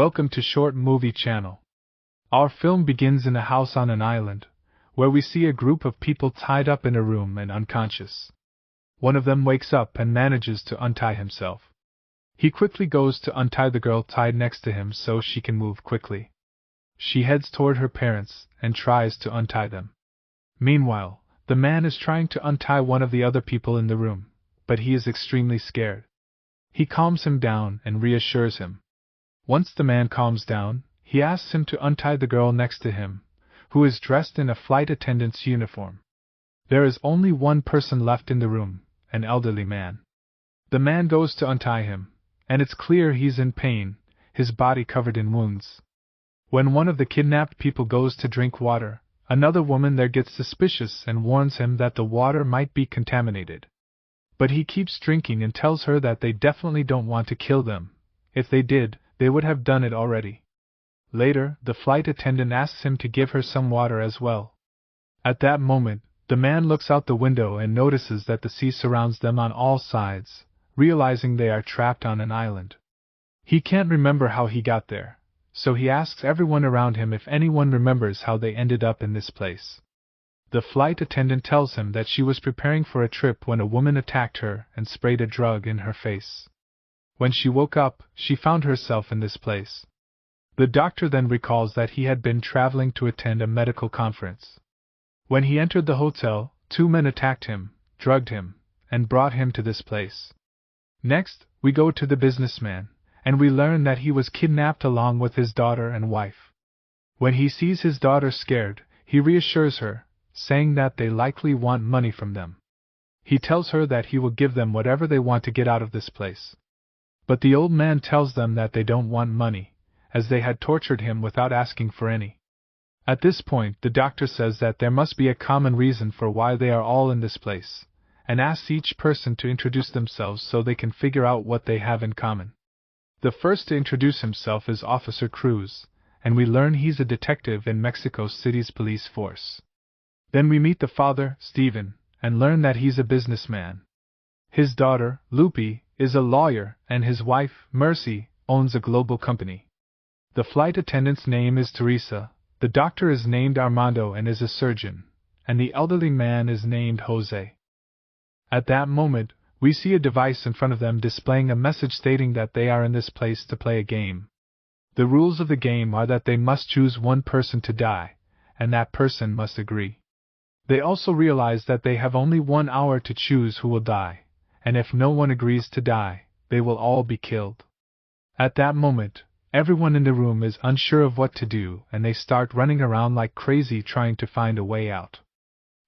Welcome to Short Movie Channel. Our film begins in a house on an island, where we see a group of people tied up in a room and unconscious. One of them wakes up and manages to untie himself. He quickly goes to untie the girl tied next to him so she can move quickly. She heads toward her parents and tries to untie them. Meanwhile, the man is trying to untie one of the other people in the room, but he is extremely scared. He calms him down and reassures him. Once the man calms down, he asks him to untie the girl next to him, who is dressed in a flight attendant's uniform. There is only one person left in the room, an elderly man. The man goes to untie him, and it's clear he's in pain, his body covered in wounds. When one of the kidnapped people goes to drink water, another woman there gets suspicious and warns him that the water might be contaminated. But he keeps drinking and tells her that they definitely don't want to kill them. If they did, they would have done it already. Later, the flight attendant asks him to give her some water as well. At that moment, the man looks out the window and notices that the sea surrounds them on all sides, realizing they are trapped on an island. He can't remember how he got there, so he asks everyone around him if anyone remembers how they ended up in this place. The flight attendant tells him that she was preparing for a trip when a woman attacked her and sprayed a drug in her face. When she woke up, she found herself in this place. The doctor then recalls that he had been traveling to attend a medical conference. When he entered the hotel, two men attacked him, drugged him, and brought him to this place. Next, we go to the businessman, and we learn that he was kidnapped along with his daughter and wife. When he sees his daughter scared, he reassures her, saying that they likely want money from them. He tells her that he will give them whatever they want to get out of this place. But the old man tells them that they don't want money, as they had tortured him without asking for any. At this point, the doctor says that there must be a common reason for why they are all in this place, and asks each person to introduce themselves so they can figure out what they have in common. The first to introduce himself is Officer Cruz, and we learn he's a detective in Mexico City's police force. Then we meet the father, Stephen, and learn that he's a businessman. His daughter, Lupe, is a lawyer, and his wife, Mercy, owns a global company. The flight attendant's name is Teresa, the doctor is named Armando and is a surgeon, and the elderly man is named Jose. At that moment, we see a device in front of them displaying a message stating that they are in this place to play a game. The rules of the game are that they must choose one person to die, and that person must agree. They also realize that they have only 1 hour to choose who will die, and if no one agrees to die, they will all be killed. At that moment, everyone in the room is unsure of what to do, and they start running around like crazy trying to find a way out.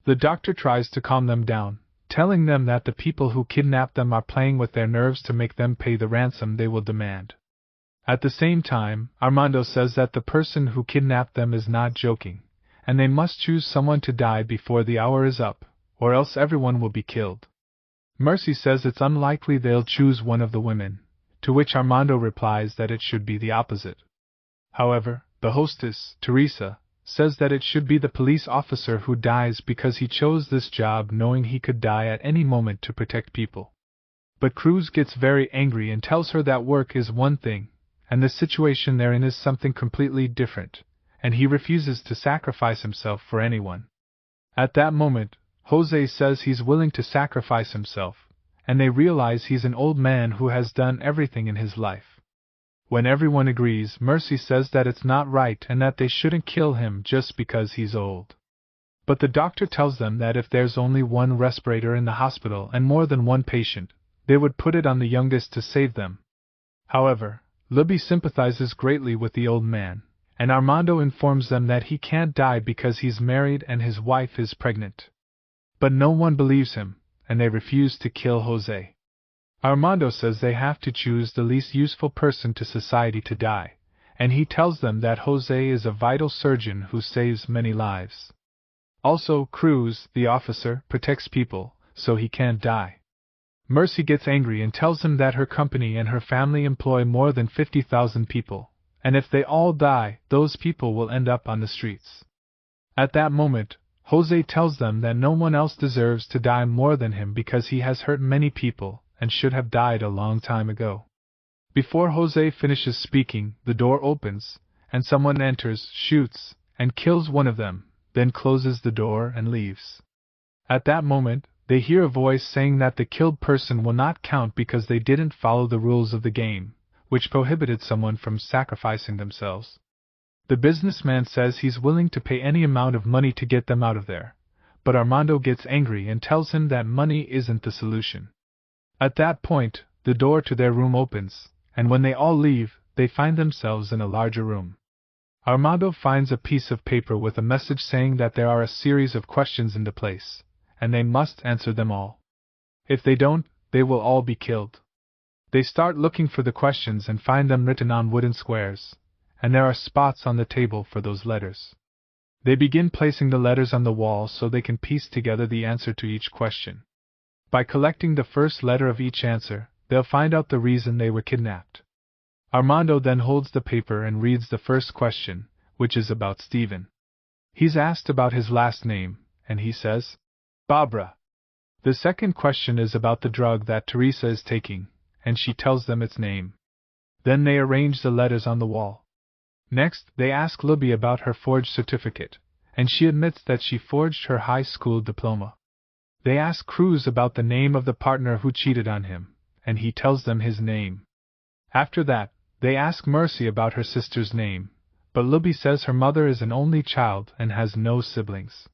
The doctor tries to calm them down, telling them that the people who kidnapped them are playing with their nerves to make them pay the ransom they will demand. At the same time, Armando says that the person who kidnapped them is not joking, and they must choose someone to die before the hour is up, or else everyone will be killed. Mercy says it's unlikely they'll choose one of the women, to which Armando replies that it should be the opposite. However, the hostess, Teresa, says that it should be the police officer who dies because he chose this job knowing he could die at any moment to protect people. But Cruz gets very angry and tells her that work is one thing, and the situation they're in is something completely different, and he refuses to sacrifice himself for anyone. At that moment, Jose says he's willing to sacrifice himself, and they realize he's an old man who has done everything in his life. When everyone agrees, Mercy says that it's not right and that they shouldn't kill him just because he's old. But the doctor tells them that if there's only one respirator in the hospital and more than one patient, they would put it on the youngest to save them. However, Libby sympathizes greatly with the old man, and Armando informs them that he can't die because he's married and his wife is pregnant. But no one believes him, and they refuse to kill Jose. Armando says they have to choose the least useful person to society to die, and he tells them that Jose is a vital surgeon who saves many lives. Also, Cruz, the officer, protects people, so he can't die. Mercy gets angry and tells him that her company and her family employ more than 50,000 people, and if they all die, those people will end up on the streets. At that moment, Jose tells them that no one else deserves to die more than him because he has hurt many people and should have died a long time ago. Before Jose finishes speaking, the door opens, and someone enters, shoots, and kills one of them, then closes the door and leaves. At that moment, they hear a voice saying that the killed person will not count because they didn't follow the rules of the game, which prohibited someone from sacrificing themselves. The businessman says he's willing to pay any amount of money to get them out of there, but Armando gets angry and tells him that money isn't the solution. At that point, the door to their room opens, and when they all leave, they find themselves in a larger room. Armando finds a piece of paper with a message saying that there are a series of questions in the place, and they must answer them all. If they don't, they will all be killed. They start looking for the questions and find them written on wooden squares, and there are spots on the table for those letters. They begin placing the letters on the wall so they can piece together the answer to each question. By collecting the first letter of each answer, they'll find out the reason they were kidnapped. Armando then holds the paper and reads the first question, which is about Steven. He's asked about his last name, and he says, Barbara. The second question is about the drug that Teresa is taking, and she tells them its name. Then they arrange the letters on the wall. Next, they ask Libby about her forged certificate, and she admits that she forged her high school diploma. They ask Cruz about the name of the partner who cheated on him, and he tells them his name. After that, they ask Mercy about her sister's name, but Libby says her mother is an only child and has no siblings.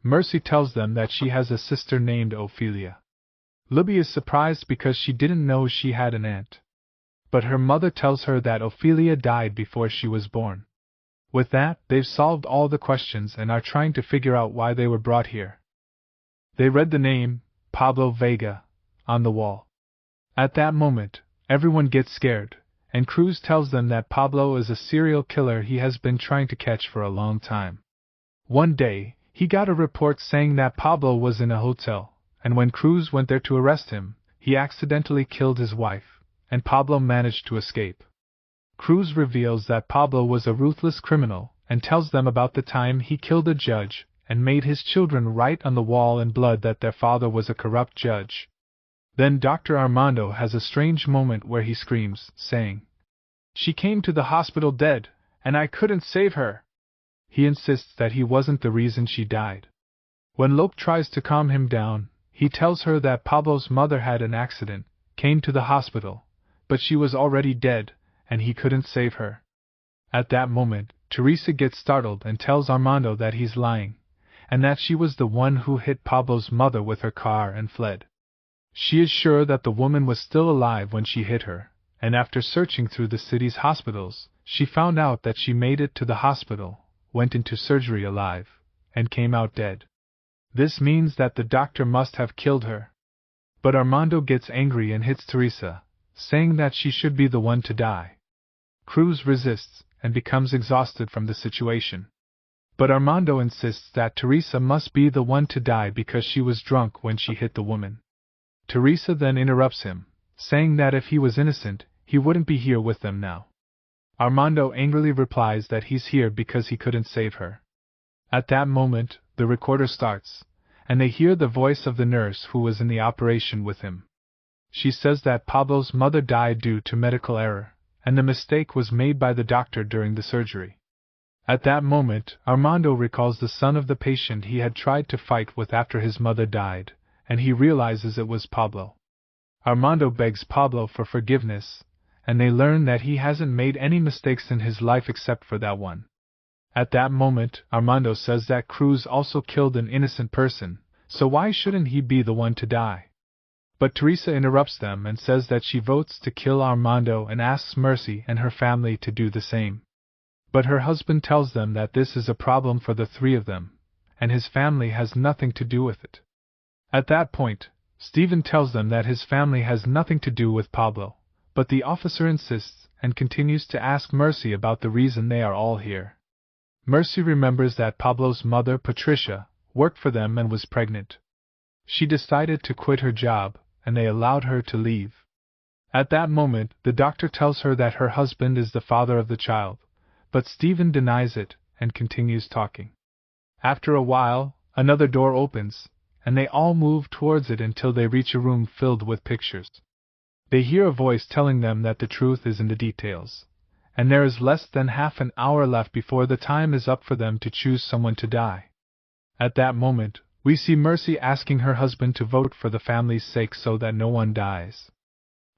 Mercy tells them that she has a sister named Ophelia. Libby is surprised because she didn't know she had an aunt. But her mother tells her that Ophelia died before she was born. With that, they've solved all the questions and are trying to figure out why they were brought here. They read the name, Pablo Vega, on the wall. At that moment, everyone gets scared, and Cruz tells them that Pablo is a serial killer he has been trying to catch for a long time. One day, he got a report saying that Pablo was in a hotel, and when Cruz went there to arrest him, he accidentally killed his wife, and Pablo managed to escape. Cruz reveals that Pablo was a ruthless criminal and tells them about the time he killed a judge and made his children write on the wall in blood that their father was a corrupt judge. Then Dr. Armando has a strange moment where he screams, saying, "She came to the hospital dead, and I couldn't save her." He insists that he wasn't the reason she died. When Lope tries to calm him down, he tells her that Pablo's mother had an accident, came to the hospital, but she was already dead, and he couldn't save her. At that moment, Teresa gets startled and tells Armando that he's lying, and that she was the one who hit Pablo's mother with her car and fled. She is sure that the woman was still alive when she hit her, and after searching through the city's hospitals, she found out that she made it to the hospital, went into surgery alive, and came out dead. This means that the doctor must have killed her. But Armando gets angry and hits Teresa, saying that she should be the one to die. Cruz resists and becomes exhausted from the situation. But Armando insists that Teresa must be the one to die because she was drunk when she hit the woman. Teresa then interrupts him, saying that if he was innocent, he wouldn't be here with them now. Armando angrily replies that he's here because he couldn't save her. At that moment, the recorder starts, and they hear the voice of the nurse who was in the operation with him. She says that Pablo's mother died due to medical error, and the mistake was made by the doctor during the surgery. At that moment, Armando recalls the son of the patient he had tried to fight with after his mother died, and he realizes it was Pablo. Armando begs Pablo for forgiveness, and they learn that he hasn't made any mistakes in his life except for that one. At that moment, Armando says that Cruz also killed an innocent person, so why shouldn't he be the one to die? But Teresa interrupts them and says that she votes to kill Armando and asks Mercy and her family to do the same. But her husband tells them that this is a problem for the three of them, and his family has nothing to do with it. At that point, Steven tells them that his family has nothing to do with Pablo, but the officer insists and continues to ask Mercy about the reason they are all here. Mercy remembers that Pablo's mother, Patricia, worked for them and was pregnant. She decided to quit her job, and they allowed her to leave. At that moment, the doctor tells her that her husband is the father of the child, but Steven denies it and continues talking. After a while, another door opens, and they all move towards it until they reach a room filled with pictures. They hear a voice telling them that the truth is in the details, and there is less than half an hour left before the time is up for them to choose someone to die. At that moment, we see Mercy asking her husband to vote for the family's sake so that no one dies.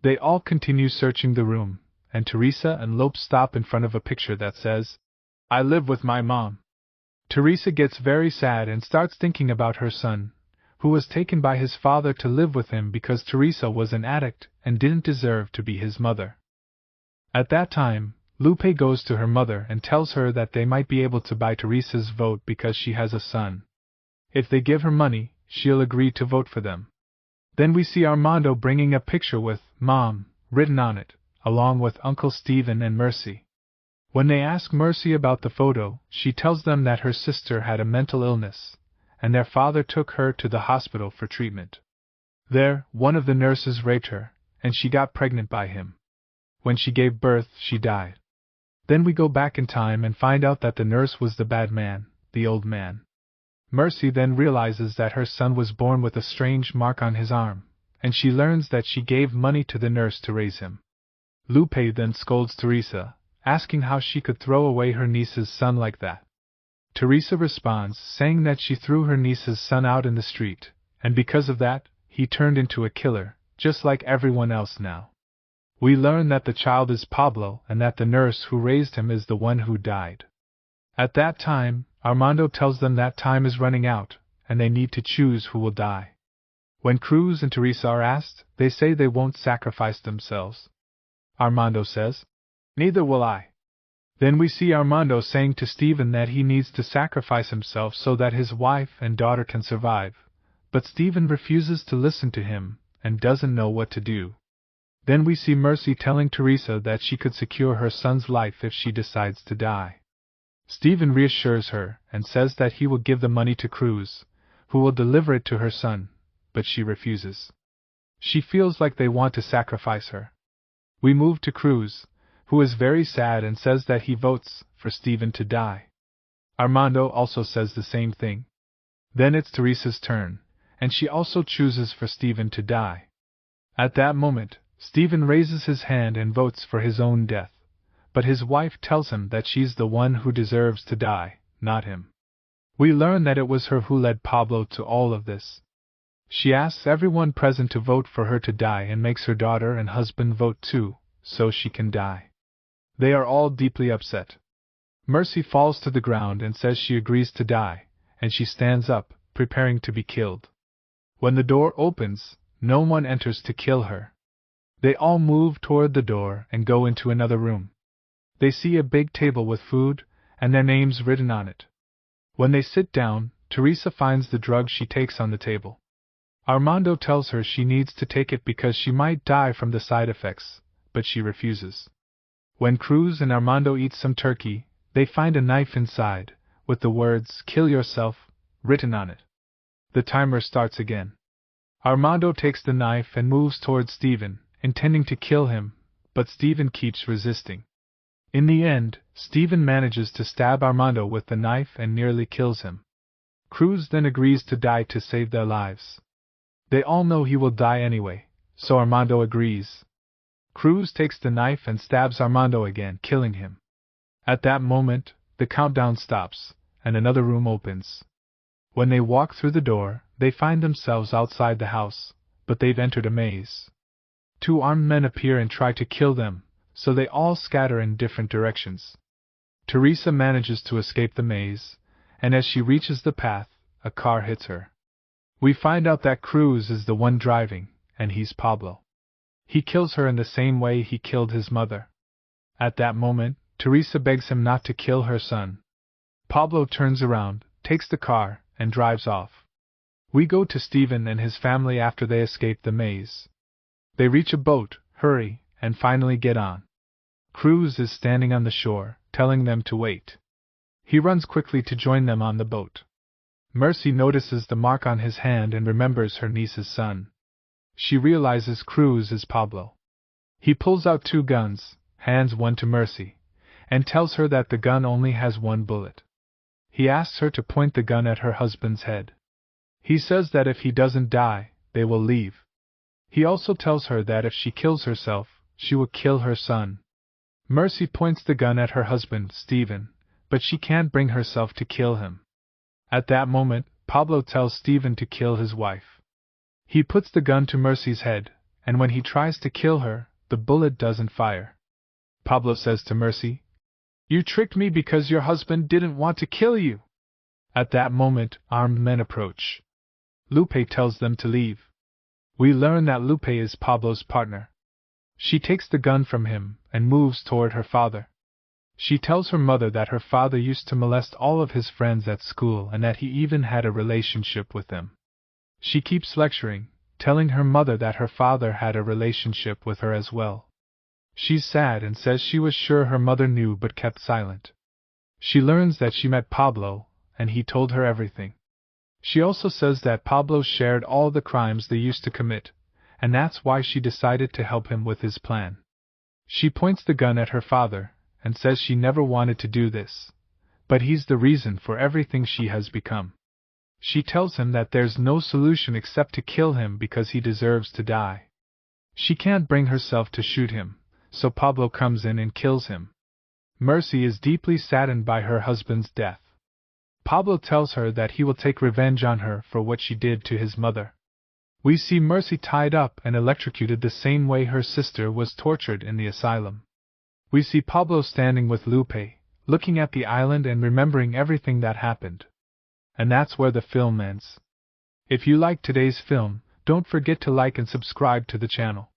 They all continue searching the room, and Teresa and Lope stop in front of a picture that says, "I live with my mom." Teresa gets very sad and starts thinking about her son, who was taken by his father to live with him because Teresa was an addict and didn't deserve to be his mother. At that time, Lupe goes to her mother and tells her that they might be able to buy Teresa's vote because she has a son. If they give her money, she'll agree to vote for them. Then we see Armando bringing a picture with "Mom" written on it, along with Uncle Stephen and Mercy. When they ask Mercy about the photo, she tells them that her sister had a mental illness, and their father took her to the hospital for treatment. There, one of the nurses raped her, and she got pregnant by him. When she gave birth, she died. Then we go back in time and find out that the nurse was the bad man, the old man. Mercy then realizes that her son was born with a strange mark on his arm, and she learns that she gave money to the nurse to raise him. Lupe then scolds Teresa, asking how she could throw away her niece's son like that. Teresa responds, saying that she threw her niece's son out in the street, and because of that, he turned into a killer, just like everyone else now. We learn that the child is Pablo and that the nurse who raised him is the one who died. At that time, Armando tells them that time is running out, and they need to choose who will die. When Cruz and Teresa are asked, they say they won't sacrifice themselves. Armando says, "Neither will I." Then we see Armando saying to Stephen that he needs to sacrifice himself so that his wife and daughter can survive, but Stephen refuses to listen to him, and doesn't know what to do. Then we see Mercy telling Teresa that she could secure her son's life if she decides to die. Stephen reassures her and says that he will give the money to Cruz, who will deliver it to her son, but she refuses. She feels like they want to sacrifice her. We move to Cruz, who is very sad and says that he votes for Stephen to die. Armando also says the same thing. Then it's Teresa's turn, and she also chooses for Stephen to die. At that moment, Stephen raises his hand and votes for his own death, but his wife tells him that she's the one who deserves to die, not him. We learn that it was her who led Pablo to all of this. She asks everyone present to vote for her to die and makes her daughter and husband vote too, so she can die. They are all deeply upset. Mercy falls to the ground and says she agrees to die, and she stands up, preparing to be killed. When the door opens, no one enters to kill her. They all move toward the door and go into another room. They see a big table with food, and their names written on it. When they sit down, Teresa finds the drug she takes on the table. Armando tells her she needs to take it because she might die from the side effects, but she refuses. When Cruz and Armando eat some turkey, they find a knife inside, with the words "Kill yourself" written on it. The timer starts again. Armando takes the knife and moves towards Stephen, intending to kill him, but Stephen keeps resisting. In the end, Stephen manages to stab Armando with the knife and nearly kills him. Cruz then agrees to die to save their lives. They all know he will die anyway, so Armando agrees. Cruz takes the knife and stabs Armando again, killing him. At that moment, the countdown stops, and another room opens. When they walk through the door, they find themselves outside the house, but they've entered a maze. 2 armed men appear and try to kill them, so they all scatter in different directions. Teresa manages to escape the maze, and as she reaches the path, a car hits her. We find out that Cruz is the one driving, and he's Pablo. He kills her in the same way he killed his mother. At that moment, Teresa begs him not to kill her son. Pablo turns around, takes the car, and drives off. We go to Stephen and his family after they escape the maze. They reach a boat, hurry, and finally get on. Cruz is standing on the shore, telling them to wait. He runs quickly to join them on the boat. Mercy notices the mark on his hand and remembers her niece's son. She realizes Cruz is Pablo. He pulls out 2 guns, hands one to Mercy, and tells her that the gun only has 1 bullet. He asks her to point the gun at her husband's head. He says that if he doesn't die, they will leave. He also tells her that if she kills herself, she will kill her son. Mercy points the gun at her husband, Stephen, but she can't bring herself to kill him. At that moment, Pablo tells Stephen to kill his wife. He puts the gun to Mercy's head, and when he tries to kill her, the bullet doesn't fire. Pablo says to Mercy, "You tricked me because your husband didn't want to kill you." At that moment, armed men approach. Lupe tells them to leave. We learn that Lupe is Pablo's partner. She takes the gun from him and moves toward her father. She tells her mother that her father used to molest all of his friends at school and that he even had a relationship with them. She keeps lecturing, telling her mother that her father had a relationship with her as well. She's sad and says she was sure her mother knew but kept silent. She learns that she met Pablo, and he told her everything. She also says that Pablo shared all the crimes they used to commit, and that's why she decided to help him with his plan. She points the gun at her father, and says she never wanted to do this, but he's the reason for everything she has become. She tells him that there's no solution except to kill him because he deserves to die. She can't bring herself to shoot him, so Pablo comes in and kills him. Mercy is deeply saddened by her husband's death. Pablo tells her that he will take revenge on her for what she did to his mother. We see Mercy tied up and electrocuted the same way her sister was tortured in the asylum. We see Pablo standing with Lupe, looking at the island and remembering everything that happened. And that's where the film ends. If you liked today's film, don't forget to like and subscribe to the channel.